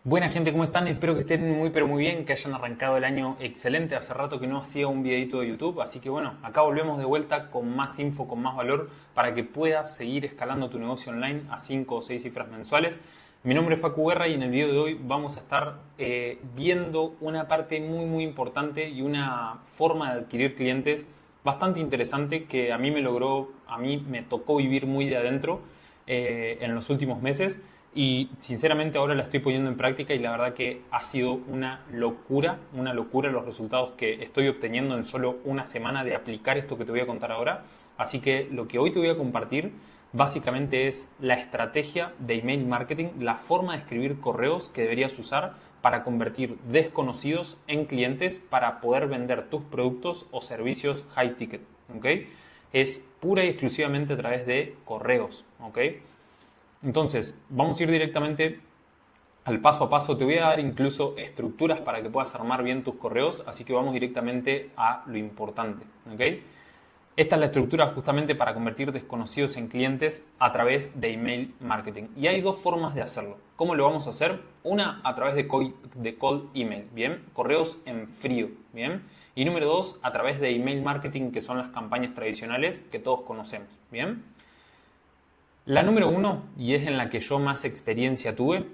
Buena gente, ¿cómo están? Espero que estén muy pero muy bien, que hayan arrancado el año excelente. Hace rato que no hacía un videito de YouTube, así que bueno, acá volvemos de vuelta con más info, con más valor para que puedas seguir escalando tu negocio online a 5 o 6 cifras mensuales. Mi nombre es Facu Guerra y en el video de hoy vamos a estar viendo una parte muy importante y una forma de adquirir clientes bastante interesante que a mí me tocó vivir muy de adentro en los últimos meses. Y sinceramente ahora la estoy poniendo en práctica y la verdad que ha sido una locura los resultados que estoy obteniendo en solo una semana de aplicar esto que te voy a contar ahora. Así que lo que hoy te voy a compartir básicamente es la estrategia de email marketing, la forma de escribir correos que deberías usar para convertir desconocidos en clientes para poder vender tus productos o servicios high ticket, ¿ok? Es pura y exclusivamente a través de correos, ¿ok? Entonces, vamos a ir directamente al paso a paso. Te voy a dar incluso estructuras para que puedas armar bien tus correos, así que vamos directamente a lo importante, ¿ok? Esta es la estructura justamente para convertir desconocidos en clientes a través de email marketing. Y hay dos formas de hacerlo. ¿Cómo lo vamos a hacer? Una, a través de cold email, ¿bien? Correos en frío, ¿bien? Y número dos, a través de email marketing, que son las campañas tradicionales que todos conocemos, ¿bien? La número uno, y es en la que yo más experiencia tuve,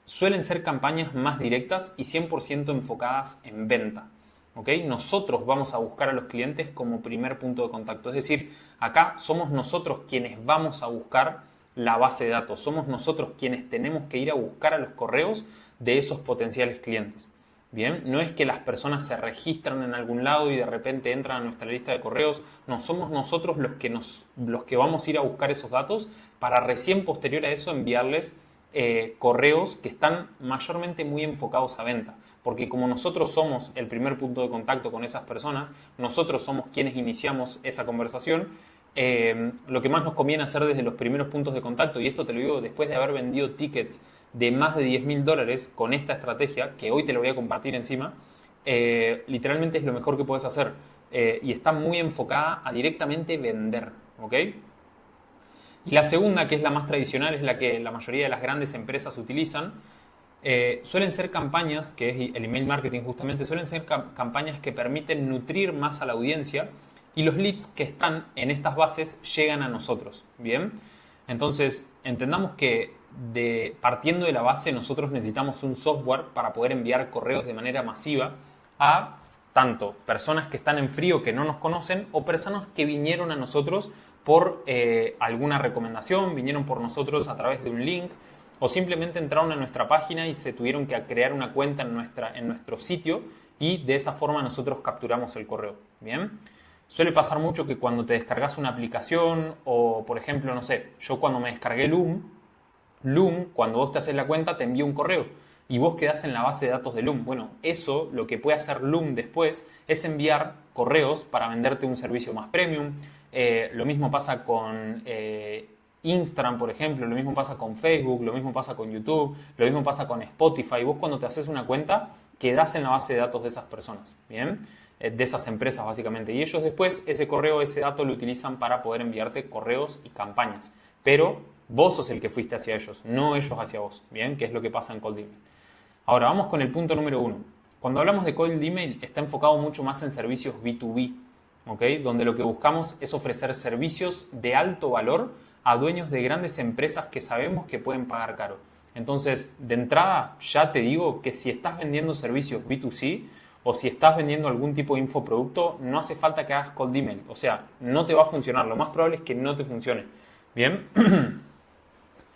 suelen ser campañas más directas y 100% enfocadas en venta. ¿Ok? Nosotros vamos a buscar a los clientes como primer punto de contacto. Es decir, acá somos nosotros quienes vamos a buscar la base de datos. Somos nosotros quienes tenemos que ir a buscar a los correos de esos potenciales clientes. Bien, no es que las personas se registran en algún lado y de repente entran a nuestra lista de correos. No, somos nosotros los que vamos a ir a buscar esos datos para recién posterior a eso enviarles correos que están mayormente muy enfocados a venta. Porque como nosotros somos el primer punto de contacto con esas personas, nosotros somos quienes iniciamos esa conversación, lo que más nos conviene hacer desde los primeros puntos de contacto, y esto te lo digo después de haber vendido tickets de más de $10.000 con esta estrategia, que hoy te lo voy a compartir encima, literalmente es lo mejor que puedes hacer y está muy enfocada a directamente vender, ¿ok? Y la segunda, que es la más tradicional, es la que la mayoría de las grandes empresas utilizan, suelen ser campañas, que es el email marketing justamente, suelen ser campañas que permiten nutrir más a la audiencia y los leads que están en estas bases llegan a nosotros, ¿bien? Entonces, entendamos que partiendo de la base nosotros necesitamos un software para poder enviar correos de manera masiva a tanto personas que están en frío que no nos conocen o personas que vinieron a nosotros por alguna recomendación, vinieron por nosotros a través de un link o simplemente entraron a nuestra página y se tuvieron que crear una cuenta en nuestro sitio y de esa forma nosotros capturamos el correo, ¿bien? Suele pasar mucho que cuando te descargas una aplicación o, por ejemplo, no sé, yo cuando me descargué Loom, cuando vos te haces la cuenta, te envía un correo y vos quedás en la base de datos de Loom. Bueno, eso, lo que puede hacer Loom después es enviar correos para venderte un servicio más premium. Lo mismo pasa con Instagram, por ejemplo, lo mismo pasa con Facebook, lo mismo pasa con YouTube, lo mismo pasa con Spotify. Vos cuando te haces una cuenta, quedás en la base de datos de esas personas, ¿bien? De esas empresas básicamente. Y ellos después ese correo, ese dato lo utilizan para poder enviarte correos y campañas. Pero vos sos el que fuiste hacia ellos, no ellos hacia vos, ¿bien? Que es lo que pasa en Cold Email. Ahora vamos con el punto número uno. Cuando hablamos de Cold Email está enfocado mucho más en servicios B2B, ¿ok? Donde lo que buscamos es ofrecer servicios de alto valor a dueños de grandes empresas que sabemos que pueden pagar caro. Entonces, de entrada, ya te digo que si estás vendiendo servicios B2C o si estás vendiendo algún tipo de infoproducto, no hace falta que hagas cold email. O sea, no te va a funcionar. Lo más probable es que no te funcione. ¿Bien?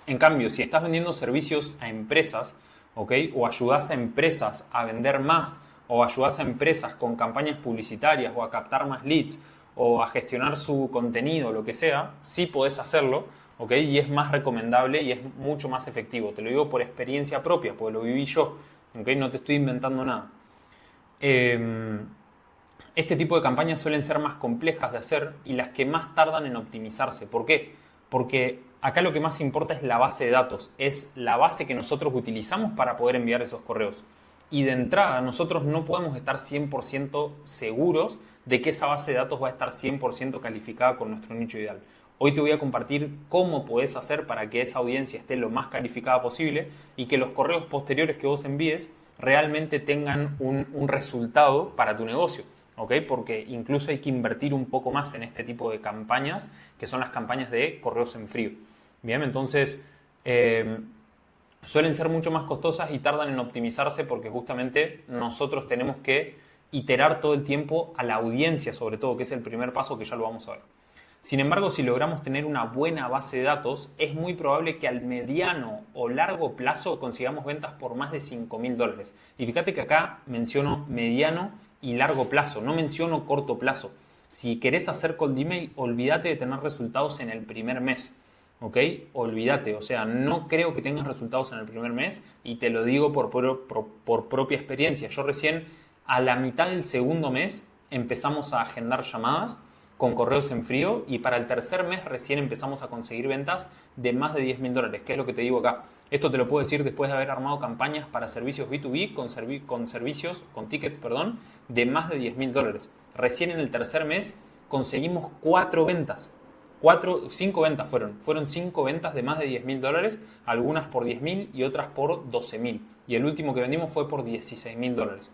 En cambio, si estás vendiendo servicios a empresas, ¿ok? O ayudas a empresas a vender más, o ayudas a empresas con campañas publicitarias, o a captar más leads, o a gestionar su contenido, lo que sea, sí podés hacerlo, ¿ok? Y es más recomendable y es mucho más efectivo. Te lo digo por experiencia propia, porque lo viví yo, ¿ok? No te estoy inventando nada. Este tipo de campañas suelen ser más complejas de hacer y las que más tardan en optimizarse. ¿Por qué? Porque acá lo que más importa es la base de datos, es la base que nosotros utilizamos para poder enviar esos correos. Y de entrada nosotros no podemos estar 100% seguros de que esa base de datos va a estar 100% calificada con nuestro nicho ideal. Hoy te voy a compartir cómo podés hacer para que esa audiencia esté lo más calificada posible y que los correos posteriores que vos envíes realmente tengan un resultado para tu negocio. ¿Ok? Porque incluso hay que invertir un poco más en este tipo de campañas, que son las campañas de correos en frío. Bien, entonces suelen ser mucho más costosas y tardan en optimizarse porque justamente nosotros tenemos que iterar todo el tiempo a la audiencia, sobre todo, que es el primer paso que ya lo vamos a ver. Sin embargo, si logramos tener una buena base de datos, es muy probable que al mediano o largo plazo consigamos ventas por más de $5.000. Y fíjate que acá menciono mediano y largo plazo, no menciono corto plazo. Si querés hacer cold email, olvídate de tener resultados en el primer mes. ¿Ok? Olvídate, o sea, no creo que tengas resultados en el primer mes y te lo digo por propia experiencia. Yo recién a la mitad del segundo mes empezamos a agendar llamadas con correos en frío y para el tercer mes recién empezamos a conseguir ventas de más de $10.000, que es lo que te digo acá. Esto te lo puedo decir después de haber armado campañas para servicios B2B con tickets, de más de $10.000. Recién en el tercer mes conseguimos 4 ventas. 5 ventas fueron 5 ventas de más de $10.000, algunas por $10.000 y otras por $12.000. Y el último que vendimos fue por $16.000.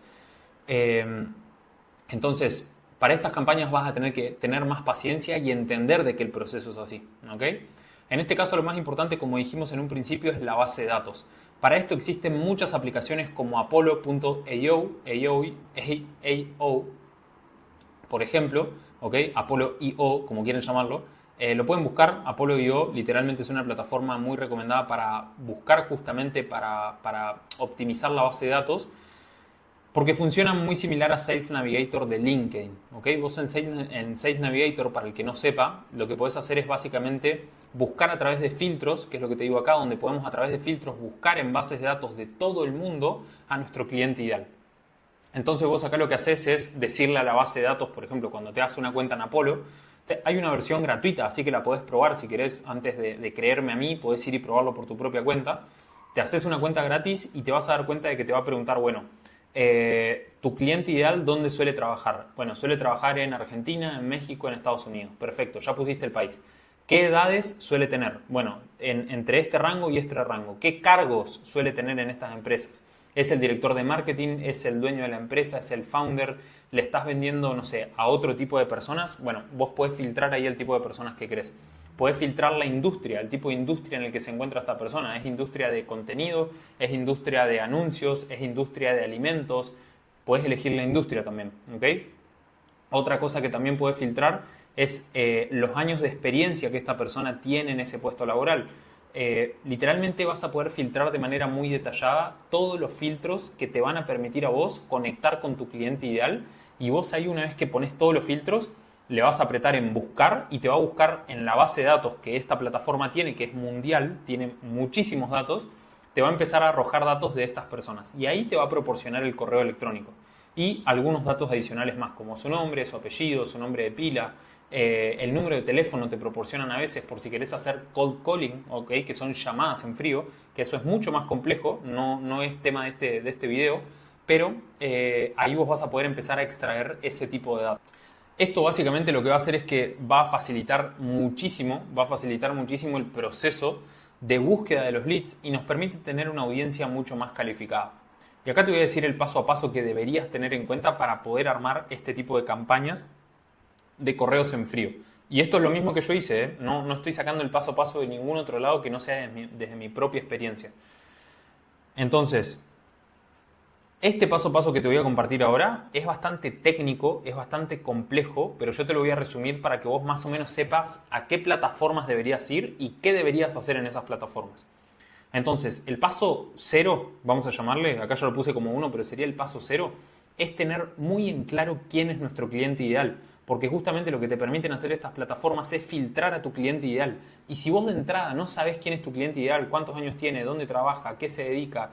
Entonces, para estas campañas vas a tener que tener más paciencia y entender de que el proceso es así. ¿Ok? En este caso, lo más importante, como dijimos en un principio, es la base de datos. Para esto existen muchas aplicaciones como Apollo.io, por ejemplo, ¿ok? Apollo.io, como quieren llamarlo. Lo pueden buscar. Apollo.io literalmente es una plataforma muy recomendada para buscar justamente para optimizar la base de datos. Porque funciona muy similar a Sales Navigator de LinkedIn. ¿Okay? Vos en Sales Navigator, para el que no sepa, lo que podés hacer es básicamente buscar a través de filtros, que es lo que te digo acá, donde podemos a través de filtros buscar en bases de datos de todo el mundo a nuestro cliente ideal. Entonces vos acá lo que haces es decirle a la base de datos, por ejemplo, cuando te das una cuenta en Apollo, hay una versión gratuita, así que la podés probar si querés. Antes de creerme a mí, podés ir y probarlo por tu propia cuenta. Te haces una cuenta gratis y te vas a dar cuenta de que te va a preguntar, bueno, tu cliente ideal, ¿dónde suele trabajar? Bueno, suele trabajar en Argentina, en México, en Estados Unidos. Perfecto, ya pusiste el país. ¿Qué edades suele tener? Bueno, entre este rango y este rango. ¿Qué cargos suele tener en estas empresas? ¿Es el director de marketing? ¿Es el dueño de la empresa? ¿Es el founder? ¿Le estás vendiendo, no sé, a otro tipo de personas? Bueno, vos podés filtrar ahí el tipo de personas que querés. Podés filtrar la industria, el tipo de industria en el que se encuentra esta persona. ¿Es industria de contenido? ¿Es industria de anuncios? ¿Es industria de alimentos? Podés elegir la industria también, ¿ok? Otra cosa que también podés filtrar es los años de experiencia que esta persona tiene en ese puesto laboral. Literalmente vas a poder filtrar de manera muy detallada todos los filtros que te van a permitir a vos conectar con tu cliente ideal, y vos ahí, una vez que pones todos los filtros, le vas a apretar en buscar y te va a buscar en la base de datos que esta plataforma tiene, que es mundial, tiene muchísimos datos. Te va a empezar a arrojar datos de estas personas y ahí te va a proporcionar el correo electrónico y algunos datos adicionales más, como su nombre, su apellido, su nombre de pila, el número de teléfono te proporcionan a veces por si querés hacer cold calling, ¿okay? Que son llamadas en frío, que eso es mucho más complejo, no es tema de este video, pero ahí vos vas a poder empezar a extraer ese tipo de datos. Esto básicamente lo que va a hacer es que va a facilitar muchísimo el proceso de búsqueda de los leads y nos permite tener una audiencia mucho más calificada. Y acá te voy a decir el paso a paso que deberías tener en cuenta para poder armar este tipo de campañas de correos en frío. Y esto es lo mismo que yo hice, ¿eh? No estoy sacando el paso a paso de ningún otro lado que no sea desde mi propia experiencia. Entonces, este paso a paso que te voy a compartir ahora es bastante técnico, es bastante complejo, pero yo te lo voy a resumir para que vos más o menos sepas a qué plataformas deberías ir y qué deberías hacer en esas plataformas. Entonces, el paso 0, vamos a llamarle, acá yo lo puse como 1, pero sería el paso 0, es tener muy en claro quién es nuestro cliente ideal. Porque justamente lo que te permiten hacer estas plataformas es filtrar a tu cliente ideal. Y si vos de entrada no sabes quién es tu cliente ideal, cuántos años tiene, dónde trabaja, a qué se dedica,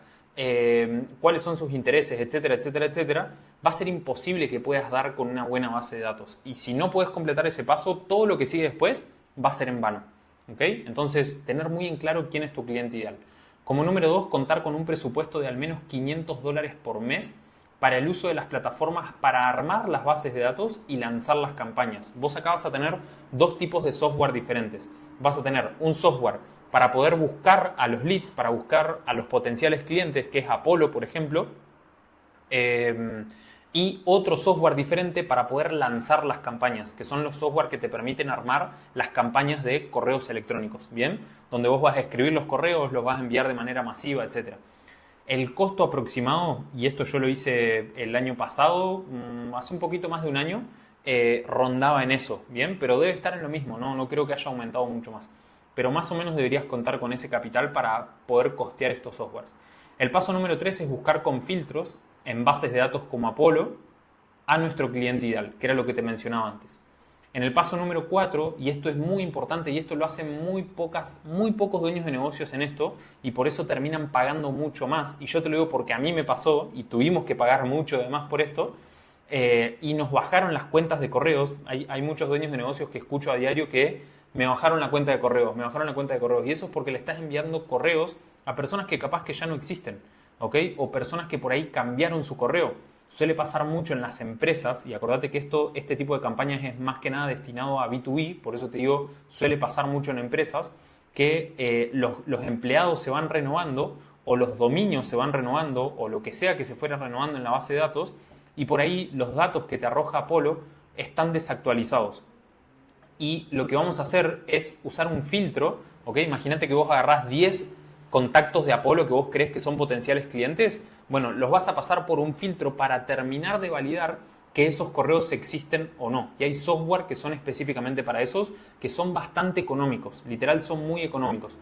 cuáles son sus intereses, etcétera, etcétera, etcétera, va a ser imposible que puedas dar con una buena base de datos. Y si no puedes completar ese paso, todo lo que sigue después va a ser en vano. ¿Okay? Entonces, tener muy en claro quién es tu cliente ideal. Como número 2, contar con un presupuesto de al menos $500 por mes para el uso de las plataformas para armar las bases de datos y lanzar las campañas. Vos acá vas a tener dos tipos de software diferentes. Vas a tener un software para poder buscar a los leads, para buscar a los potenciales clientes, que es Apollo, por ejemplo, y otro software diferente para poder lanzar las campañas, que son los software que te permiten armar las campañas de correos electrónicos, ¿bien? Donde vos vas a escribir los correos, los vas a enviar de manera masiva, etc. El costo aproximado, y esto yo lo hice el año pasado, hace un poquito más de un año, rondaba en eso, ¿bien? Pero debe estar en lo mismo, no creo que haya aumentado mucho más. Pero más o menos deberías contar con ese capital para poder costear estos softwares. El paso número 3 es buscar con filtros en bases de datos como Apollo a nuestro cliente ideal, que era lo que te mencionaba antes. En el paso número 4, y esto es muy importante y esto lo hacen muy pocos dueños de negocios en esto y por eso terminan pagando mucho más. Y yo te lo digo porque a mí me pasó y tuvimos que pagar mucho además por esto y nos bajaron las cuentas de correos. Hay muchos dueños de negocios que escucho a diario que me bajaron la cuenta de correos, y eso es porque le estás enviando correos a personas que capaz que ya no existen, ¿ok? O personas que por ahí cambiaron su correo. Suele pasar mucho en las empresas, y acordate que este tipo de campañas es más que nada destinado a B2B, por eso te digo, suele pasar mucho en empresas, que los empleados se van renovando, o los dominios se van renovando, o lo que sea que se fuera renovando en la base de datos, y por ahí los datos que te arroja Apollo están desactualizados. Y lo que vamos a hacer es usar un filtro, ¿ok? Imagínate que vos agarrás 10 contactos de Apollo que vos crees que son potenciales clientes. Bueno, los vas a pasar por un filtro para terminar de validar que esos correos existen o no. Y hay software que son específicamente para esos, que son bastante económicos, literal son muy económicos.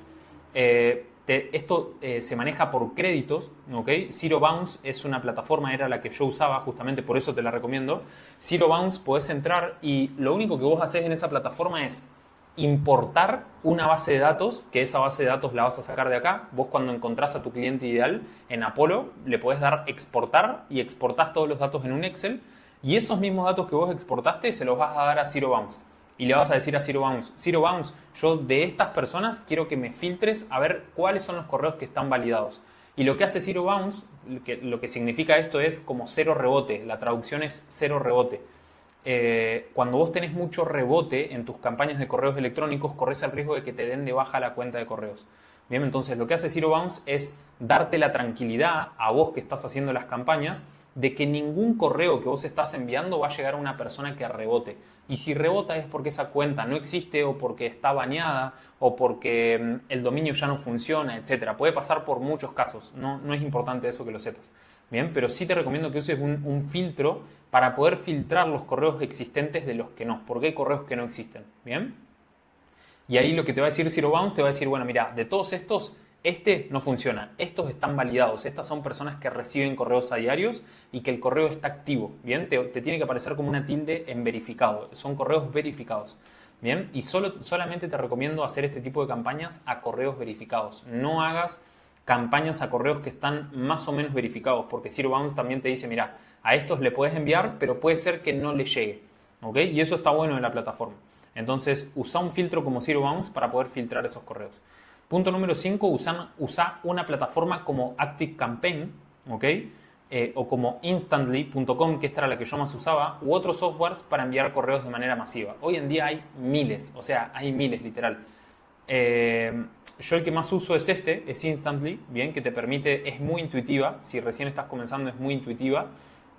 Esto se maneja por créditos, ¿ok? Zero Bounce es una plataforma, era la que yo usaba, justamente por eso te la recomiendo. Zero Bounce podés entrar y lo único que vos haces en esa plataforma es importar una base de datos, que esa base de datos la vas a sacar de acá. Vos cuando encontrás a tu cliente ideal en Apollo, le podés dar exportar y exportás todos los datos en un Excel y esos mismos datos que vos exportaste se los vas a dar a Zero Bounce. Y le vas a decir a Zero Bounce, yo de estas personas quiero que me filtres a ver cuáles son los correos que están validados. Y lo que hace Zero Bounce, lo que significa esto es como cero rebote, la traducción es cero rebote. Cuando vos tenés mucho rebote en tus campañas de correos electrónicos, corres el riesgo de que te den de baja la cuenta de correos. Bien, entonces lo que hace Zero Bounce es darte la tranquilidad a vos que estás haciendo las campañas de que ningún correo que vos estás enviando va a llegar a una persona que rebote. Y si rebota es porque esa cuenta no existe o porque está baneada o porque el dominio ya no funciona, etc. Puede pasar por muchos casos, no es importante eso que lo sepas. Bien, pero sí te recomiendo que uses un filtro para poder filtrar los correos existentes de los que no, porque hay correos que no existen. Bien. Y ahí lo que te va a decir Zero Bounce te va a decir, bueno, mira, de todos estos, este no funciona, estos están validados, estas son personas que reciben correos a diarios y que el correo está activo, ¿bien? Te tiene que aparecer como una tilde en verificado, son correos verificados, ¿bien? Y solamente te recomiendo hacer este tipo de campañas a correos verificados, no hagas campañas a correos que están más o menos verificados, porque Zero Bounce también te dice, mira, a estos le puedes enviar, pero puede ser que no le llegue, ¿ok? Y eso está bueno en la plataforma. Entonces, usa un filtro como Zero Bounce para poder filtrar esos correos. Punto número 5, usa una plataforma como ActiveCampaign, ¿ok? O como Instantly.com, que esta era la que yo más usaba, u otros softwares para enviar correos de manera masiva. Hoy en día hay miles, literal. Yo el que más uso es es Instantly, bien, que te permite, es muy intuitiva, si recién estás comenzando es muy intuitiva,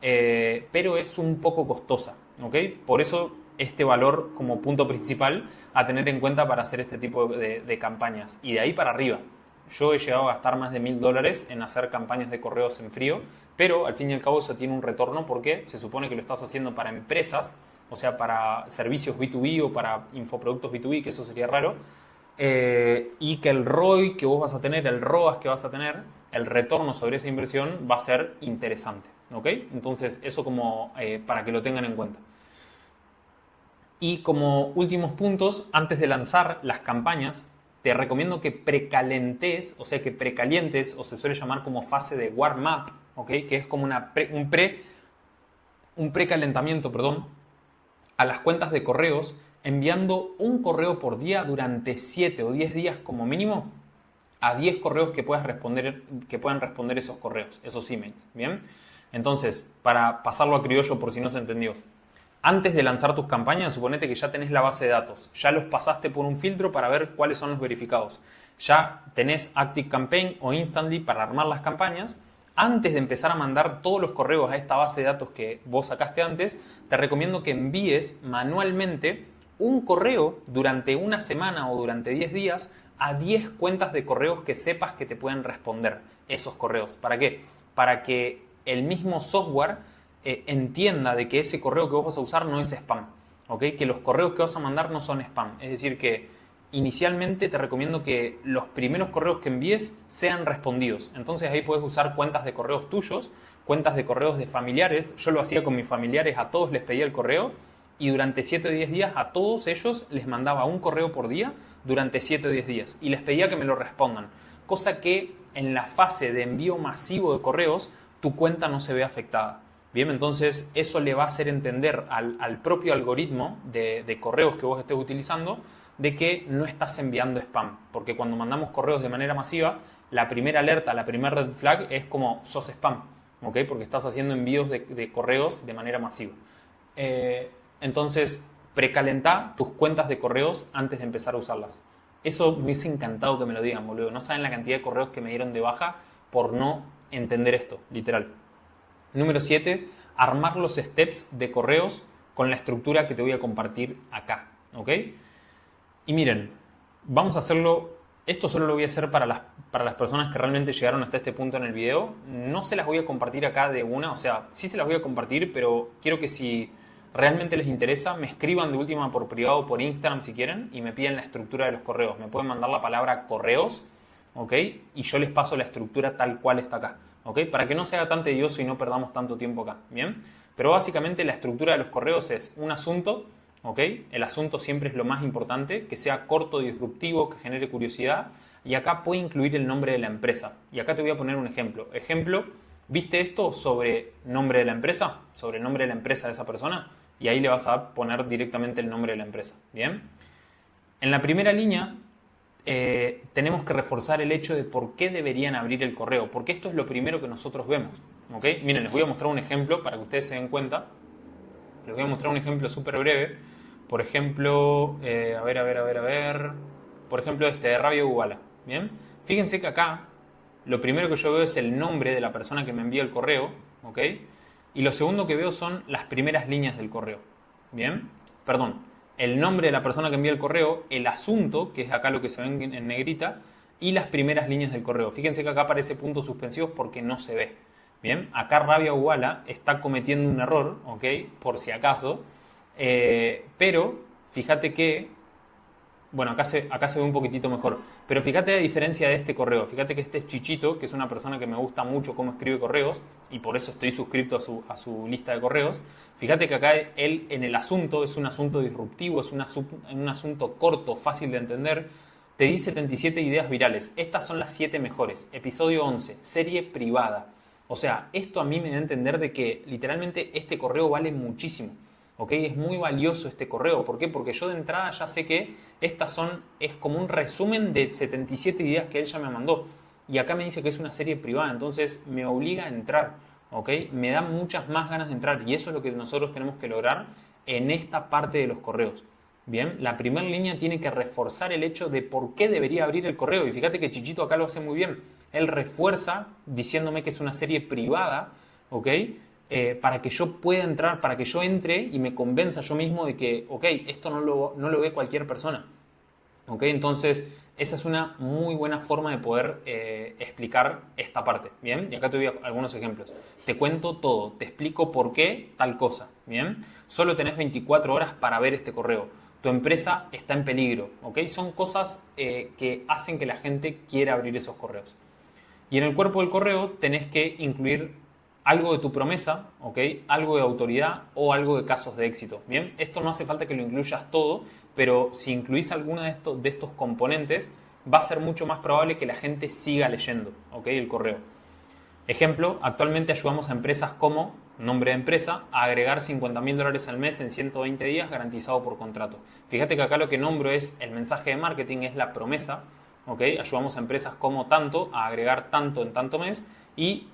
pero es un poco costosa, ¿ok? Por eso este valor como punto principal a tener en cuenta para hacer este tipo de campañas. Y de ahí para arriba. Yo he llegado a gastar más de $1000 en hacer campañas de correos en frío, pero al fin y al cabo eso tiene un retorno porque se supone que lo estás haciendo para empresas, o sea, para servicios B2B o para infoproductos B2B, que eso sería raro, y que el ROI que vos vas a tener, el ROAS que vas a tener, el retorno sobre esa inversión va a ser interesante, ¿ok? Entonces eso como para que lo tengan en cuenta. Y como últimos puntos, antes de lanzar las campañas, te recomiendo que precalentes, o sea que precalientes, o se suele llamar como fase de warm-up, ¿ok? Que es como un precalentamiento, a las cuentas de correos, enviando un correo por día durante 7 o 10 días como mínimo a 10 correos que puedan responder esos correos, esos emails, ¿bien? Entonces, para pasarlo a criollo por si no se entendió, antes de lanzar tus campañas, suponete que ya tenés la base de datos, ya los pasaste por un filtro para ver cuáles son los verificados, ya tenés ActiveCampaign o Instantly para armar las campañas. Antes de empezar a mandar todos los correos a esta base de datos que vos sacaste antes, te recomiendo que envíes manualmente un correo durante una semana o durante 10 días a 10 cuentas de correos que sepas que te pueden responder esos correos. ¿Para qué? Para que el mismo software entienda de que ese correo que vos vas a usar no es spam, ¿ok? Que los correos que vas a mandar no son spam. Es decir, que inicialmente te recomiendo que los primeros correos que envíes sean respondidos. Entonces ahí puedes usar cuentas de correos tuyos, cuentas de correos de familiares. Yo lo hacía con mis familiares, a todos les pedía el correo y durante 7 o 10 días a todos ellos les mandaba un correo por día durante 7 o 10 días y les pedía que me lo respondan. Cosa que en la fase de envío masivo de correos tu cuenta no se ve afectada. Bien, entonces eso le va a hacer entender al propio algoritmo de correos que vos estés utilizando de que no estás enviando spam. Porque cuando mandamos correos de manera masiva, la primera alerta, la primera red flag es como sos spam, ¿ok? Porque estás haciendo envíos de correos de manera masiva. Entonces, precalentá tus cuentas de correos antes de empezar a usarlas. Eso me hubiese encantado que me lo digan, boludo. No saben la cantidad de correos que me dieron de baja por no entender esto, literal. Número 7, armar los steps de correos con la estructura que te voy a compartir acá, ¿ok? Y miren, vamos a hacerlo, esto solo lo voy a hacer para las personas que realmente llegaron hasta este punto en el video. No se las voy a compartir acá de una, o sea, sí se las voy a compartir, pero quiero que si realmente les interesa, me escriban de última por privado o por Instagram si quieren y me piden la estructura de los correos. Me pueden mandar la palabra correos, ¿ok? Y yo les paso la estructura tal cual está acá. ¿Ok? Para que no sea tan tedioso y no perdamos tanto tiempo acá, ¿bien? Pero básicamente la estructura de los correos es un asunto, ¿ok? El asunto siempre es lo más importante, que sea corto, disruptivo, que genere curiosidad y acá puede incluir el nombre de la empresa. Y acá te voy a poner un ejemplo. Ejemplo, ¿viste esto sobre nombre de la empresa? Sobre el nombre de la empresa de esa persona y ahí le vas a poner directamente el nombre de la empresa, ¿bien? En la primera línea tenemos que reforzar el hecho de por qué deberían abrir el correo, porque esto es lo primero que nosotros vemos, ¿ok? Miren, les voy a mostrar un ejemplo para que ustedes se den cuenta. Les voy a mostrar un ejemplo súper breve. Por ejemplo, a ver. Por ejemplo, de Rabia Ubala, ¿bien? Fíjense que acá lo primero que yo veo es el nombre de la persona que me envía el correo, ¿ok? Y lo segundo que veo son las primeras líneas del correo, ¿bien? Perdón. El nombre de la persona que envía el correo, el asunto, que es acá lo que se ve en negrita, y las primeras líneas del correo. Fíjense que acá aparece puntos suspensivos porque no se ve. Bien, acá Rabia Ubala está cometiendo un error, ¿ok? Por si acaso. Pero fíjate que, bueno, acá se ve un poquitito mejor. Pero fíjate la diferencia de este correo. Fíjate que este es Chichito, que es una persona que me gusta mucho cómo escribe correos y por eso estoy suscrito a su lista de correos. Fíjate que acá él en el asunto es un asunto disruptivo, es un asunto corto, fácil de entender. Te di 77 ideas virales. Estas son las 7 mejores. Episodio 11, serie privada. O sea, esto a mí me da a entender de que literalmente este correo vale muchísimo. ¿Ok? Es muy valioso este correo. ¿Por qué? Porque yo de entrada ya sé que es como un resumen de 77 ideas que él ya me mandó. Y acá me dice que es una serie privada, entonces me obliga a entrar. ¿Ok? Me da muchas más ganas de entrar y eso es lo que nosotros tenemos que lograr en esta parte de los correos. Bien, la primera línea tiene que reforzar el hecho de por qué debería abrir el correo. Y fíjate que Chichito acá lo hace muy bien. Él refuerza diciéndome que es una serie privada, ¿ok? Para que yo pueda entrar, para que yo entre y me convenza yo mismo de que, ok, esto no lo ve cualquier persona. Ok, entonces esa es una muy buena forma de poder explicar esta parte, ¿bien? Y acá te doy algunos ejemplos. Te cuento todo, te explico por qué tal cosa, ¿bien? Solo tenés 24 horas para ver este correo. Tu empresa está en peligro, ¿ok? Son cosas que hacen que la gente quiera abrir esos correos. Y en el cuerpo del correo tenés que incluir algo de tu promesa, ¿ok? Algo de autoridad o algo de casos de éxito. Bien, esto no hace falta que lo incluyas todo, pero si incluís alguno de estos componentes, va a ser mucho más probable que la gente siga leyendo, ¿ok? El correo. Ejemplo, actualmente ayudamos a empresas como, nombre de empresa, a agregar $50.000 al mes en 120 días garantizado por contrato. Fíjate que acá lo que nombro es el mensaje de marketing, es la promesa, ¿ok? Ayudamos a empresas como tanto a agregar tanto en tanto mes y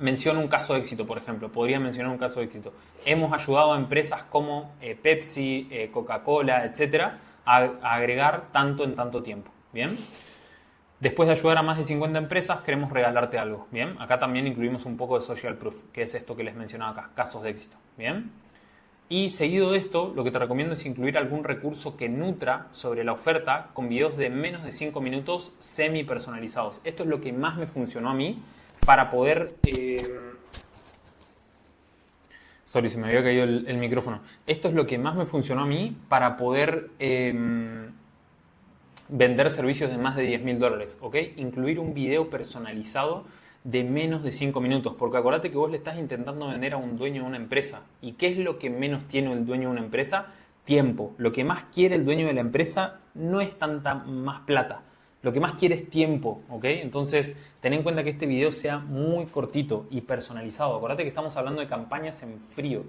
menciona un caso de éxito, por ejemplo. Podría mencionar un caso de éxito. Hemos ayudado a empresas como Pepsi, Coca-Cola, etcétera, a agregar tanto en tanto tiempo. Bien. Después de ayudar a más de 50 empresas, queremos regalarte algo. Bien. Acá también incluimos un poco de social proof, que es esto que les mencionaba acá, casos de éxito. Bien. Y seguido de esto, lo que te recomiendo es incluir algún recurso que nutra sobre la oferta con videos de menos de 5 minutos semi personalizados. Esto es lo que más me funcionó a mí para poder... Sorry, se me había caído el micrófono. Esto es lo que más me funcionó a mí para poder vender servicios de más de $10.000, ¿ok? Incluir un video personalizado de menos de 5 minutos, porque acuérdate que vos le estás intentando vender a un dueño de una empresa. ¿Y qué es lo que menos tiene el dueño de una empresa? Tiempo. Lo que más quiere el dueño de la empresa no es tanta más plata. Lo que más quiere es tiempo, ¿ok? Entonces, ten en cuenta que este video sea muy cortito y personalizado. Acuérdate que estamos hablando de campañas en frío,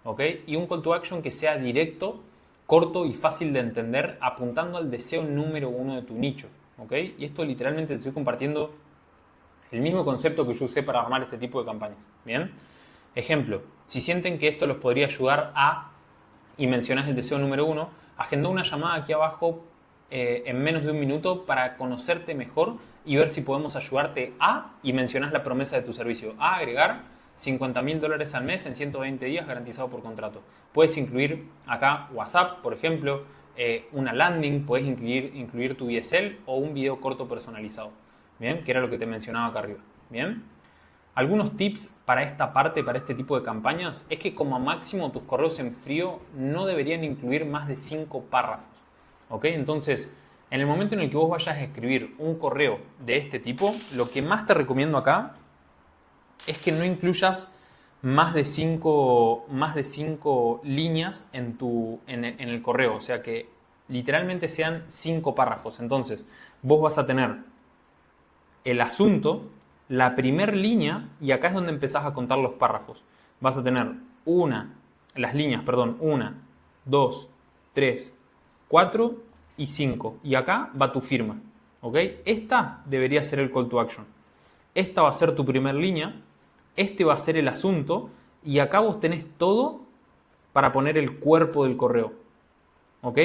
¿ok? Y un call to action que sea directo, corto y fácil de entender, apuntando al deseo número 1 de tu nicho, ¿ok? Y esto literalmente te estoy compartiendo el mismo concepto que yo usé para armar este tipo de campañas, ¿bien? Ejemplo, si sienten que esto los podría ayudar a, y mencionas el deseo número 1, agenda una llamada aquí abajo en menos de un minuto para conocerte mejor y ver si podemos ayudarte a, y mencionas la promesa de tu servicio, a agregar $50.000 al mes en 120 días garantizado por contrato. Puedes incluir acá WhatsApp, por ejemplo, una landing, puedes incluir tu VSL o un video corto personalizado. Bien, que era lo que te mencionaba acá arriba. Bien. Algunos tips para esta parte, para este tipo de campañas, es que como máximo tus correos en frío no deberían incluir más de 5 párrafos. ¿Ok? Entonces, en el momento en el que vos vayas a escribir un correo de este tipo, lo que más te recomiendo acá es que no incluyas más de 5 líneas en el correo. O sea, que literalmente sean 5 párrafos. Entonces, vos vas a tener el asunto, la primer línea, y acá es donde empezás a contar los párrafos. Vas a tener 1, 2, 3, 4 y 5. Y acá va tu firma. ¿Ok? Esta debería ser el call to action. Esta va a ser tu primer línea. Este va a ser el asunto. Y acá vos tenés todo para poner el cuerpo del correo. ¿Ok?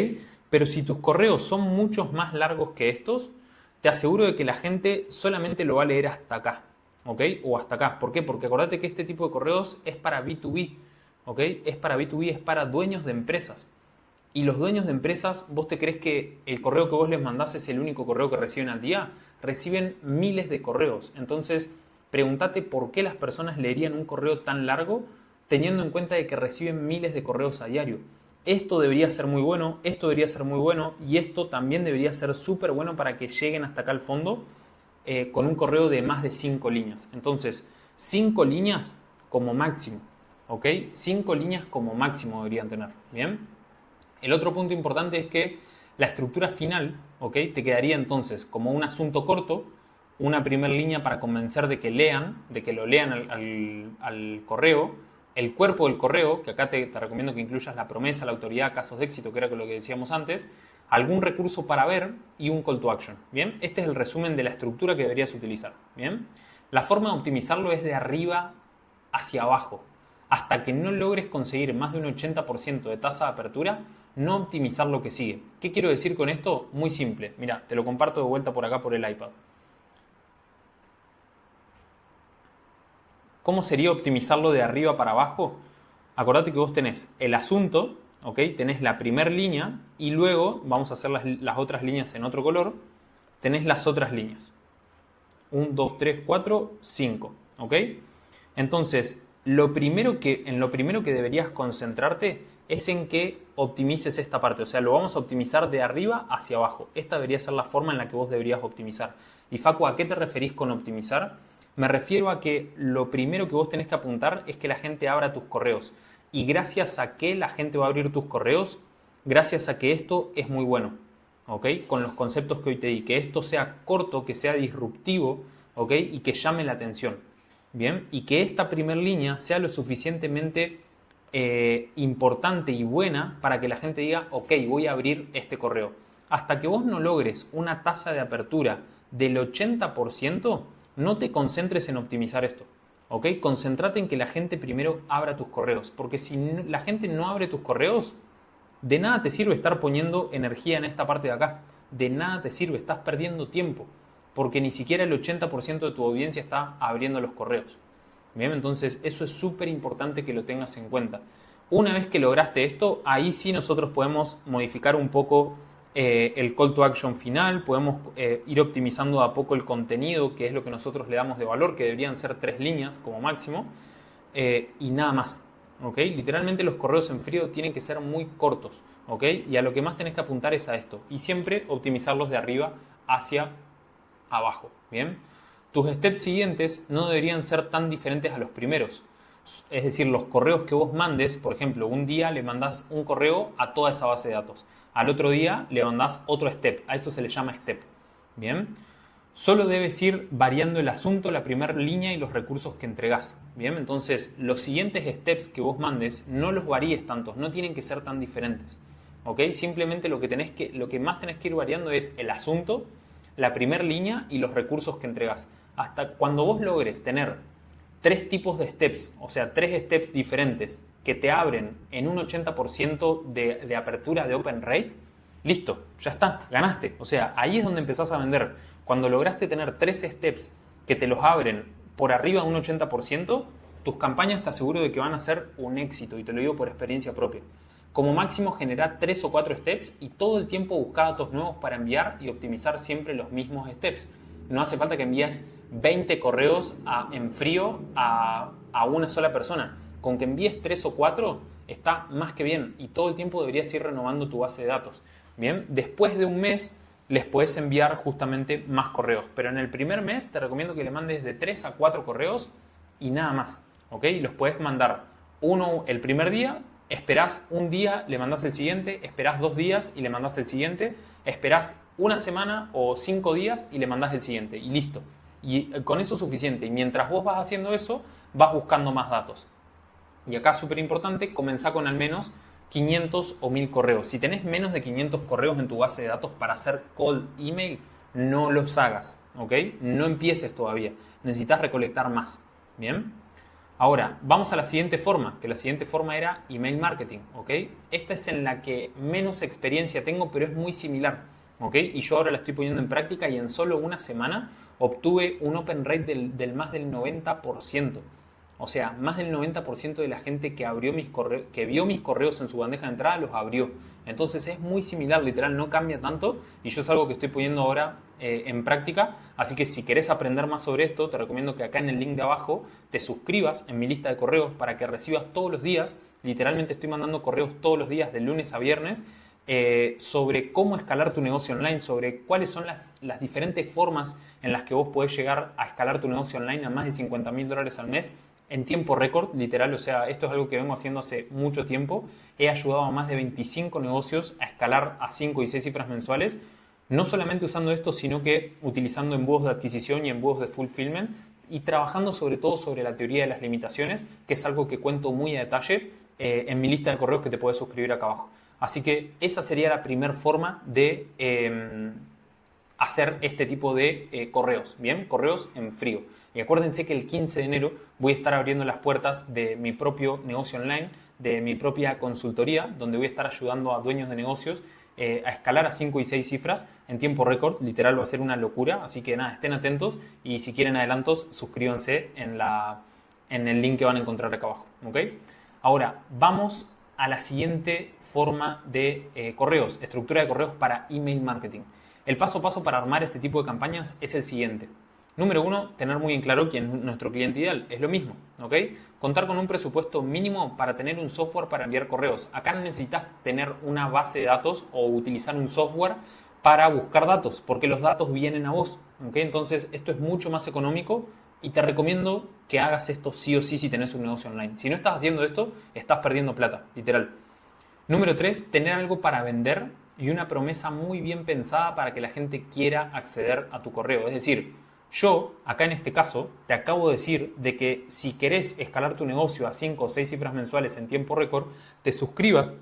Pero si tus correos son muchos más largos que estos, te aseguro de que la gente solamente lo va a leer hasta acá, ¿ok? O hasta acá. ¿Por qué? Porque acordate que este tipo de correos es para B2B, ¿ok? Es para B2B, es para dueños de empresas. Y los dueños de empresas, ¿vos te crees que el correo que vos les mandás es el único correo que reciben al día? Reciben miles de correos. Entonces, pregúntate por qué las personas leerían un correo tan largo teniendo en cuenta de que reciben miles de correos a diario. Esto debería ser muy bueno, esto debería ser muy bueno y esto también debería ser súper bueno para que lleguen hasta acá al fondo con un correo de más de 5 líneas. Entonces, 5 líneas como máximo, ¿ok? 5 líneas como máximo deberían tener, ¿bien? El otro punto importante es que la estructura final, ¿ok? Te quedaría entonces como un asunto corto, una primera línea para convencer de que lo lean al correo, el cuerpo del correo, que acá te recomiendo que incluyas la promesa, la autoridad, casos de éxito, que era lo que decíamos antes, algún recurso para ver y un call to action. Bien, este es el resumen de la estructura que deberías utilizar. Bien, la forma de optimizarlo es de arriba hacia abajo. Hasta que no logres conseguir más de un 80% de tasa de apertura, no optimizar lo que sigue. ¿Qué quiero decir con esto? Muy simple. Mira, te lo comparto de vuelta por acá por el iPad. ¿Cómo sería optimizarlo de arriba para abajo? Acordate que vos tenés el asunto, ¿ok? Tenés la primera línea y luego vamos a hacer las otras líneas en otro color. Tenés las otras líneas. 1, 2, 3, 4, 5, ¿ok? Entonces, en lo primero que deberías concentrarte es en que optimices esta parte. O sea, lo vamos a optimizar de arriba hacia abajo. Esta debería ser la forma en la que vos deberías optimizar. Y Facu, ¿a qué te referís con optimizar? Me refiero a que lo primero que vos tenés que apuntar es que la gente abra tus correos. Y gracias a que la gente va a abrir tus correos, gracias a que esto es muy bueno, ¿ok? Con los conceptos que hoy te di, que esto sea corto, que sea disruptivo, ¿ok? Y que llame la atención, ¿bien? Y que esta primera línea sea lo suficientemente importante y buena para que la gente diga, ok, voy a abrir este correo. Hasta que vos no logres una tasa de apertura del 80%, no te concentres en optimizar esto. ¿ok? Concéntrate en que la gente primero abra tus correos, porque si la gente no abre tus correos, de nada te sirve estar poniendo energía en esta parte de acá. De nada te sirve, estás perdiendo tiempo, porque ni siquiera el 80% de tu audiencia está abriendo los correos. Bien, entonces eso es súper importante que lo tengas en cuenta. Una vez que lograste esto, ahí sí nosotros podemos modificar un poco el call to action final, podemos ir optimizando a poco el contenido, que es lo que nosotros le damos de valor, que deberían ser 3 líneas como máximo, y nada más. ¿Ok? Literalmente los correos en frío tienen que ser muy cortos, ¿ok? Y a lo que más tenés que apuntar es a esto, y siempre optimizarlos de arriba hacia abajo, ¿bien? Tus steps siguientes no deberían ser tan diferentes a los primeros. Es decir, los correos que vos mandes, por ejemplo, un día le mandás un correo a toda esa base de datos. Al otro día le mandás otro step. A eso se le llama step. Bien. Solo debes ir variando el asunto, la primera línea y los recursos que entregás. Bien. Entonces, los siguientes steps que vos mandes no los varíes tanto. No tienen que ser tan diferentes. ¿Ok? Simplemente lo que más tenés que ir variando es el asunto, la primera línea y los recursos que entregás. Hasta cuando vos logres tener 3 tipos de steps, o sea, 3 steps diferentes que te abren en un 80% de apertura de open rate, listo, ya está, ganaste. O sea, ahí es donde empezás a vender. Cuando lograste tener 3 steps que te los abren por arriba de un 80%, tus campañas te aseguro de que van a ser un éxito, y te lo digo por experiencia propia. Como máximo genera 3 o 4 steps y todo el tiempo busca datos nuevos para enviar y optimizar siempre los mismos steps. No hace falta que envíes 20 correos en frío a una sola persona. Con que envíes 3 o 4 está más que bien, y todo el tiempo deberías ir renovando tu base de datos. Bien, después de un mes les puedes enviar justamente más correos, pero en el primer mes te recomiendo que le mandes de 3 a 4 correos y nada más. ¿Ok? Los puedes mandar uno el primer día, esperás un día, le mandás el siguiente, esperás 2 días y le mandás el siguiente, esperás una semana o 5 días y le mandás el siguiente, y listo. Y con eso es suficiente. Y mientras vos vas haciendo eso, vas buscando más datos. Y acá, súper importante, comenzá con al menos 500 o 1000 correos. Si tenés menos de 500 correos en tu base de datos para hacer cold email, no los hagas, ¿ok? No empieces todavía. Necesitas recolectar más, ¿bien? Ahora, vamos a la siguiente forma, que la siguiente forma era email marketing, ¿ok? Esta es en la que menos experiencia tengo, pero es muy similar, ¿ok? Y yo ahora la estoy poniendo en práctica, y en solo una semana obtuve un open rate del más del 90%. O sea, más del 90% de la gente que vio mis correos en su bandeja de entrada los abrió. Entonces es muy similar, literal, no cambia tanto, y yo es algo que estoy poniendo ahora en práctica. Así que si querés aprender más sobre esto, te recomiendo que acá en el link de abajo te suscribas en mi lista de correos para que recibas todos los días. Literalmente estoy mandando correos todos los días de lunes a viernes sobre cómo escalar tu negocio online, sobre cuáles son las diferentes formas en las que vos podés llegar a escalar tu negocio online a más de $50,000 al mes en tiempo récord, literal. O sea, esto es algo que vengo haciendo hace mucho tiempo. He ayudado a más de 25 negocios a escalar a 5 y 6 cifras mensuales, no solamente usando esto, sino que utilizando embudos de adquisición y embudos de fulfillment, y trabajando sobre todo sobre la teoría de las limitaciones, que es algo que cuento muy a detalle en mi lista de correos que te puedes suscribir acá abajo. Así que esa sería la primera forma de hacer este tipo de correos, ¿bien? Correos en frío. Y acuérdense que el 15 de enero voy a estar abriendo las puertas de mi propio negocio online, de mi propia consultoría, donde voy a estar ayudando a dueños de negocios a escalar a 5 y 6 cifras en tiempo récord. Literal, va a ser una locura. Así que nada, estén atentos, y si quieren adelantos, suscríbanse en el link que van a encontrar acá abajo. ¿Ok? Ahora, vamos a la siguiente forma de correos, estructura de correos para email marketing. El paso a paso para armar este tipo de campañas es el siguiente. Número 1, tener muy en claro quién es nuestro cliente ideal. Es lo mismo, ¿ok? Contar con un presupuesto mínimo para tener un software para enviar correos. Acá no necesitas tener una base de datos o utilizar un software para buscar datos, porque los datos vienen a vos, ¿ok? Entonces, esto es mucho más económico, y te recomiendo que hagas esto sí o sí si tenés un negocio online. Si no estás haciendo esto, estás perdiendo plata, literal. Número 3, tener algo para vender y una promesa muy bien pensada para que la gente quiera acceder a tu correo. Es decir, yo, acá en este caso, te acabo de decir de que si querés escalar tu negocio a 5 o 6 cifras mensuales en tiempo récord, te suscribas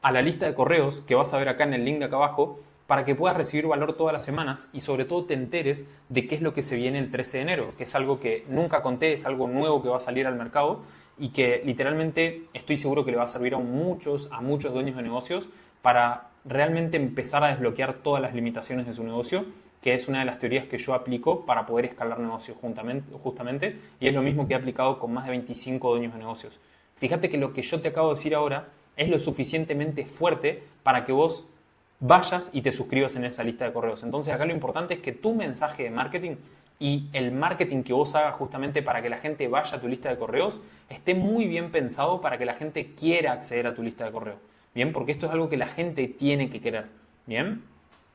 a la lista de correos que vas a ver acá en el link de acá abajo, para que puedas recibir valor todas las semanas y sobre todo te enteres de qué es lo que se viene el 13 de enero, que es algo que nunca conté, es algo nuevo que va a salir al mercado y que literalmente estoy seguro que le va a servir a muchos dueños de negocios para realmente empezar a desbloquear todas las limitaciones de su negocio, que es una de las teorías que yo aplico para poder escalar negocios justamente, y es lo mismo que he aplicado con más de 25 dueños de negocios. Fíjate que lo que yo te acabo de decir ahora es lo suficientemente fuerte para que vos vayas y te suscribas en esa lista de correos. Entonces acá lo importante es que tu mensaje de marketing y el marketing que vos hagas justamente para que la gente vaya a tu lista de correos esté muy bien pensado para que la gente quiera acceder a tu lista de correos. Bien, porque esto es algo que la gente tiene que querer. Bien.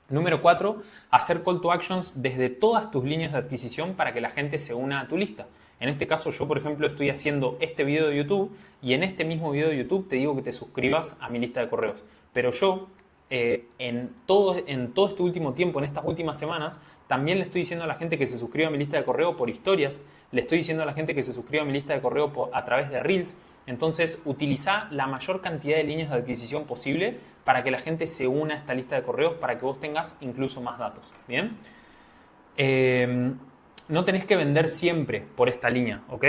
Número 4, hacer call to actions desde todas tus líneas de adquisición para que la gente se una a tu lista. En este caso yo, por ejemplo, estoy haciendo este video de YouTube y en este mismo video de YouTube te digo que te suscribas a mi lista de correos. Pero yo, en todo este último tiempo, en estas últimas semanas, también le estoy diciendo a la gente que se suscriba a mi lista de correo por historias, le estoy diciendo a la gente que se suscriba a mi lista de correo a través de Reels. Entonces, utiliza la mayor cantidad de líneas de adquisición posible para que la gente se una a esta lista de correos para que vos tengas incluso más datos. ¿Bien? No tenés que vender siempre por esta línea, ¿ok?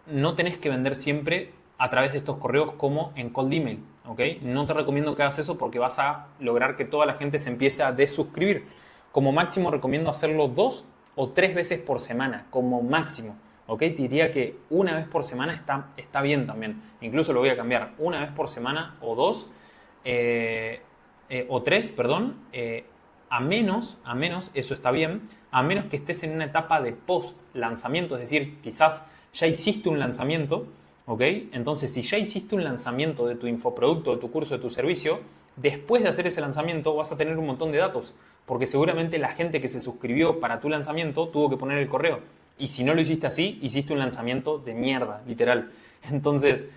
No tenés que vender siempre a través de estos correos como en cold email, ¿ok? No te recomiendo que hagas eso porque vas a lograr que toda la gente se empiece a desuscribir. Como máximo recomiendo hacerlo 2 o 3 veces por semana, como máximo. ¿Ok? Te diría que una vez por semana está bien también. Incluso lo voy a cambiar. Una vez por semana o 2 o 3, perdón. A menos, eso está bien, a menos que estés en una etapa de post lanzamiento, es decir, quizás ya hiciste un lanzamiento, ¿ok? Entonces, si ya hiciste un lanzamiento de tu infoproducto, de tu curso, de tu servicio, después de hacer ese lanzamiento vas a tener un montón de datos, porque seguramente la gente que se suscribió para tu lanzamiento tuvo que poner el correo. Y si no lo hiciste así, hiciste un lanzamiento de mierda, literal. Entonces,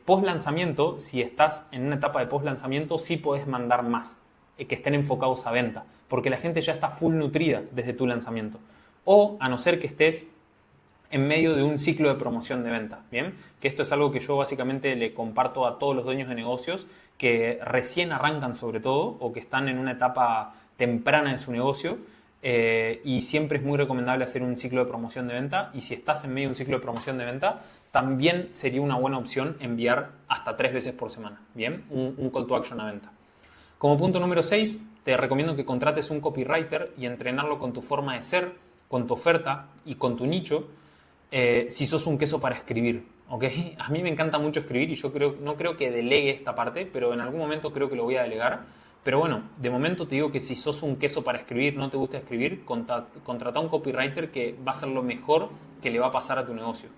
post lanzamiento, si estás en una etapa de post lanzamiento, sí podés mandar más, que estén enfocados a venta, porque la gente ya está full nutrida desde tu lanzamiento. O a no ser que estés en medio de un ciclo de promoción de venta, ¿bien? Que esto es algo que yo básicamente le comparto a todos los dueños de negocios que recién arrancan sobre todo o que están en una etapa temprana de su negocio. Y siempre es muy recomendable hacer un ciclo de promoción de venta, y si estás en medio de un ciclo de promoción de venta también sería una buena opción enviar hasta 3 veces por semana, ¿bien? Un call to action a venta. Como punto número 6, te recomiendo que contrates un copywriter y entrenarlo con tu forma de ser, con tu oferta y con tu nicho, si sos un queso para escribir, ¿ok? A mí me encanta mucho escribir y yo no creo que delegue esta parte, pero en algún momento creo que lo voy a delegar. Pero bueno, de momento te digo que si sos un queso para escribir, no te gusta escribir, contrata un copywriter que va a ser lo mejor que le va a pasar a tu negocio.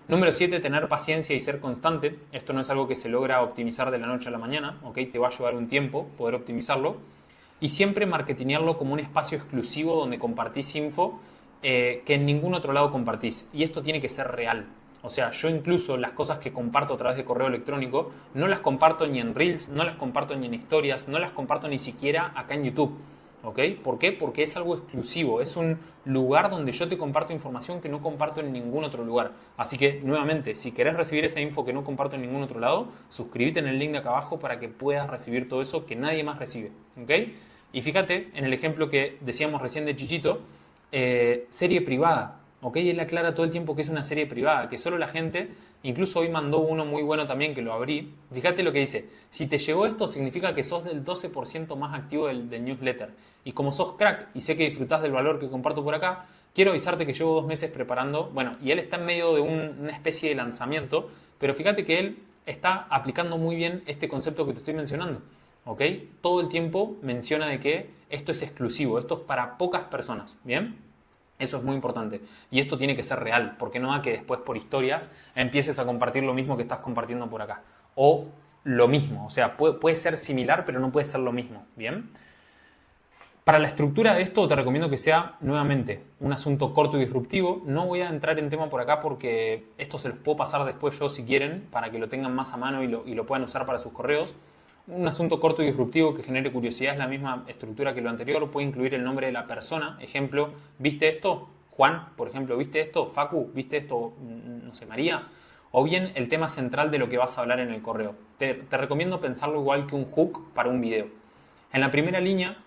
Número 7, tener paciencia y ser constante. Esto no es algo que se logra optimizar de la noche a la mañana, ¿ok? Te va a llevar un tiempo poder optimizarlo. Y siempre marketingearlo como un espacio exclusivo donde compartís info que en ningún otro lado compartís. Y esto tiene que ser real. O sea, yo incluso las cosas que comparto a través de correo electrónico no las comparto ni en Reels, no las comparto ni en historias, no las comparto ni siquiera acá en YouTube. ¿Ok? ¿Por qué? Porque es algo exclusivo, es un lugar donde yo te comparto información que no comparto en ningún otro lugar. Así que, nuevamente, si querés recibir esa info que no comparto en ningún otro lado, suscríbete en el link de acá abajo para que puedas recibir todo eso que nadie más recibe. ¿Ok? Y fíjate en el ejemplo que decíamos recién de Chichito, serie privada. ¿Ok? Él aclara todo el tiempo que es una serie privada, que solo la gente, incluso hoy mandó uno muy bueno también que lo abrí. Fíjate lo que dice: si te llegó esto significa que sos del 12% más activo del newsletter. Y como sos crack y sé que disfrutás del valor que comparto por acá, quiero avisarte que llevo 2 meses preparando. Bueno, y él está en medio de una especie de lanzamiento, pero fíjate que él está aplicando muy bien este concepto que te estoy mencionando. ¿Ok? Todo el tiempo menciona de que esto es exclusivo, esto es para pocas personas. ¿Bien? Eso es muy importante. Y esto tiene que ser real, porque no da que después por historias empieces a compartir lo mismo que estás compartiendo por acá. O lo mismo, o sea, puede ser similar, pero no puede ser lo mismo. ¿Bien? Para la estructura de esto te recomiendo que sea, nuevamente, un asunto corto y disruptivo. No voy a entrar en tema por acá porque esto se los puedo pasar después yo si quieren, para que lo tengan más a mano y lo puedan usar para sus correos. Un asunto corto y disruptivo que genere curiosidad, es la misma estructura que lo anterior. Puede incluir el nombre de la persona. Ejemplo, ¿viste esto? Juan, por ejemplo, ¿viste esto? Facu, ¿viste esto? No sé, María. O bien el tema central de lo que vas a hablar en el correo. Te recomiendo pensarlo igual que un hook para un video. En la primera línea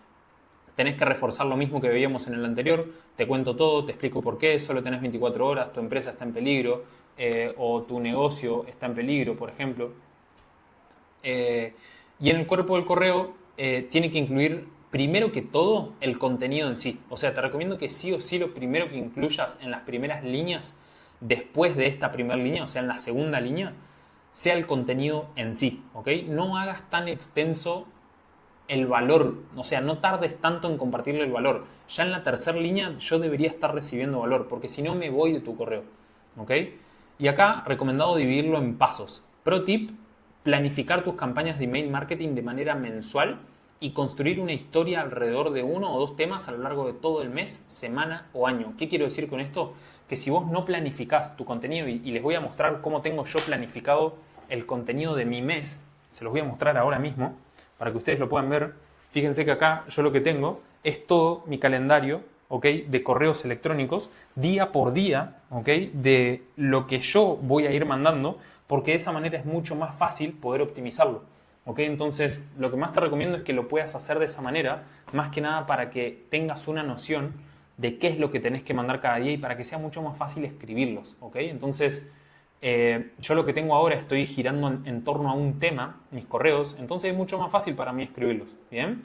tenés que reforzar lo mismo que veíamos en el anterior, te cuento todo, te explico por qué, solo tenés 24 horas, tu empresa está en peligro o tu negocio está en peligro, por ejemplo. Y en el cuerpo del correo tiene que incluir primero que todo el contenido en sí. O sea, te recomiendo que sí o sí lo primero que incluyas en las primeras líneas, después de esta primera línea, o sea, en la segunda línea, sea el contenido en sí, ¿ok? No hagas tan extenso el valor, o sea, no tardes tanto en compartirle el valor. Ya en la tercera línea yo debería estar recibiendo valor, porque si no me voy de tu correo, ¿ok? Y acá, recomendado dividirlo en pasos. Pro tip, planificar tus campañas de email marketing de manera mensual y construir una historia alrededor de uno o dos temas a lo largo de todo el mes, semana o año. ¿Qué quiero decir con esto? Que si vos no planificás tu contenido, y les voy a mostrar cómo tengo yo planificado el contenido de mi mes, se los voy a mostrar ahora mismo para que ustedes lo puedan ver. Fíjense que acá yo lo que tengo es todo mi calendario, ¿ok? De correos electrónicos, día por día, ¿ok? De lo que yo voy a ir mandando, porque de esa manera es mucho más fácil poder optimizarlo, ¿ok? Entonces, lo que más te recomiendo es que lo puedas hacer de esa manera, más que nada para que tengas una noción de qué es lo que tenés que mandar cada día y para que sea mucho más fácil escribirlos, ¿ok? Entonces, yo lo que tengo ahora estoy girando en torno a un tema, mis correos, entonces es mucho más fácil para mí escribirlos, ¿bien?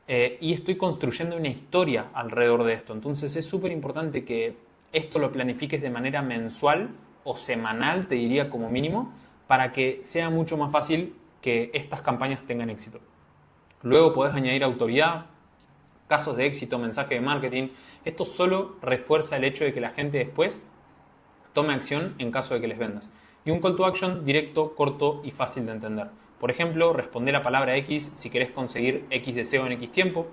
Y estoy construyendo una historia alrededor de esto, entonces es súper importante que esto lo planifiques de manera mensual o semanal, te diría como mínimo, para que sea mucho más fácil que estas campañas tengan éxito. Luego podés añadir autoridad, casos de éxito, mensaje de marketing. Esto solo refuerza el hecho de que la gente después tome acción en caso de que les vendas. Y un call to action directo, corto y fácil de entender. Por ejemplo, responde la palabra X si querés conseguir X deseo en X tiempo.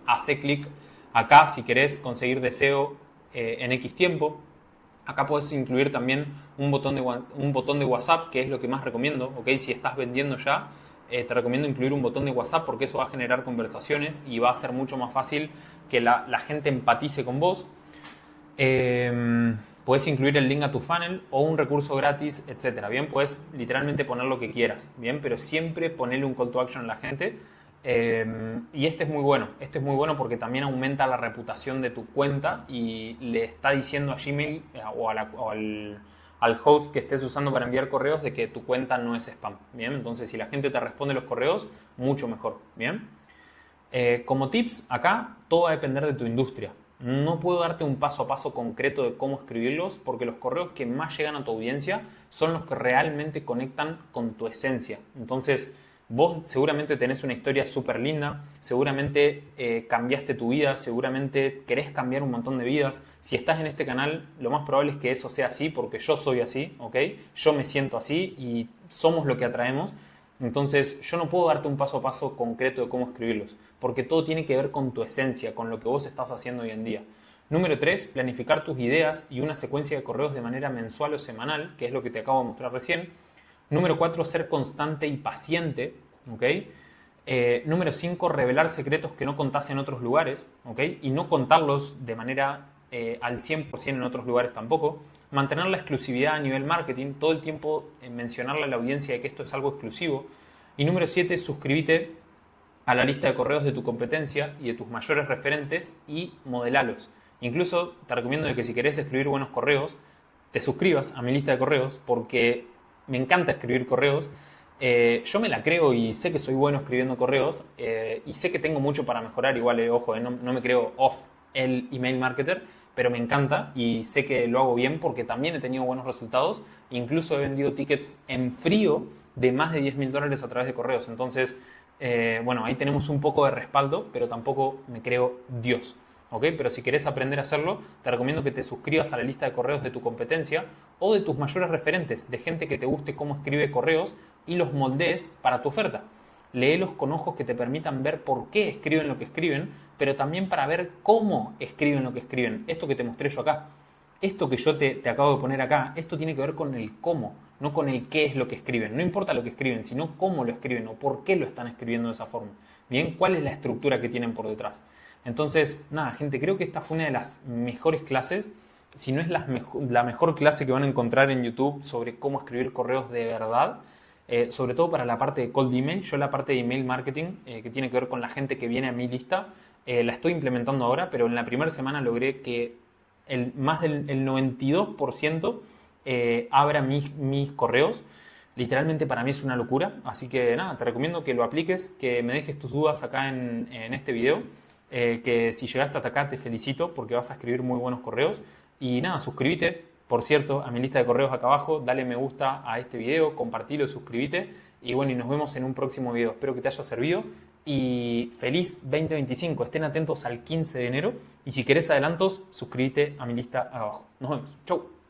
Hace clic acá si querés conseguir deseo en X tiempo. Acá puedes incluir también un botón de WhatsApp, que es lo que más recomiendo. ¿Okay? Si estás vendiendo ya, te recomiendo incluir un botón de WhatsApp porque eso va a generar conversaciones y va a ser mucho más fácil que la gente empatice con vos. Puedes incluir el link a tu funnel o un recurso gratis, etcétera. Bien, puedes literalmente poner lo que quieras, bien, pero siempre ponerle un call to action a la gente. Y este es muy bueno. Este es muy bueno porque también aumenta la reputación de tu cuenta y le está diciendo a Gmail o al host que estés usando para enviar correos de que tu cuenta no es spam. Bien, entonces si la gente te responde los correos, mucho mejor. Bien. Como tips, acá todo va a depender de tu industria. No puedo darte un paso a paso concreto de cómo escribirlos porque los correos que más llegan a tu audiencia son los que realmente conectan con tu esencia. Entonces, vos seguramente tenés una historia súper linda, seguramente cambiaste tu vida, seguramente querés cambiar un montón de vidas. Si estás en este canal, lo más probable es que eso sea así porque yo soy así, ¿ok? Yo me siento así y somos lo que atraemos. Entonces yo no puedo darte un paso a paso concreto de cómo escribirlos, porque todo tiene que ver con tu esencia, con lo que vos estás haciendo hoy en día. Número 3, planificar tus ideas y una secuencia de correos de manera mensual o semanal, que es lo que te acabo de mostrar recién. Número 4, ser constante y paciente. ¿Okay? Número 5, revelar secretos que no contás en otros lugares, ¿okay? Y no contarlos de manera al 100% en otros lugares tampoco. Mantener la exclusividad a nivel marketing, todo el tiempo mencionarle a la audiencia de que esto es algo exclusivo. Y número 7, suscríbete a la lista de correos de tu competencia y de tus mayores referentes y modelalos. Incluso te recomiendo de que si querés escribir buenos correos, te suscribas a mi lista de correos porque me encanta escribir correos. Yo me la creo y sé que soy bueno escribiendo correos y sé que tengo mucho para mejorar. Igual, ojo, no me creo off el email marketer, pero me encanta y sé que lo hago bien porque también he tenido buenos resultados. Incluso he vendido tickets en frío de más de $10.000 a través de correos. Entonces, bueno, ahí tenemos un poco de respaldo, pero tampoco me creo Dios. ¿Okay? Pero si querés aprender a hacerlo, te recomiendo que te suscribas a la lista de correos de tu competencia o de tus mayores referentes, de gente que te guste cómo escribe correos y los moldees para tu oferta. Léelos con ojos que te permitan ver por qué escriben lo que escriben, pero también para ver cómo escriben lo que escriben. Esto que te mostré yo acá. Esto que yo te acabo de poner acá, esto tiene que ver con el cómo, no con el qué es lo que escriben. No importa lo que escriben, sino cómo lo escriben o por qué lo están escribiendo de esa forma. Bien, cuál es la estructura que tienen por detrás. Entonces, nada, gente, creo que esta fue una de las mejores clases, si no es la mejor clase que van a encontrar en YouTube sobre cómo escribir correos de verdad, sobre todo para la parte de cold email. Yo la parte de email marketing, que tiene que ver con la gente que viene a mi lista, La estoy implementando ahora, pero en la primera semana logré que más del 92% abra mis correos. Literalmente para mí es una locura, así que nada, te recomiendo que lo apliques, que me dejes tus dudas acá en este video, que si llegaste hasta acá te felicito porque vas a escribir muy buenos correos y nada, suscríbete, por cierto, a mi lista de correos acá abajo, dale me gusta a este video, compartilo, suscríbete y bueno, y nos vemos en un próximo video, espero que te haya servido y feliz 2025, estén atentos al 15 de enero y si querés adelantos, suscríbete a mi lista acá abajo. Nos vemos, chau.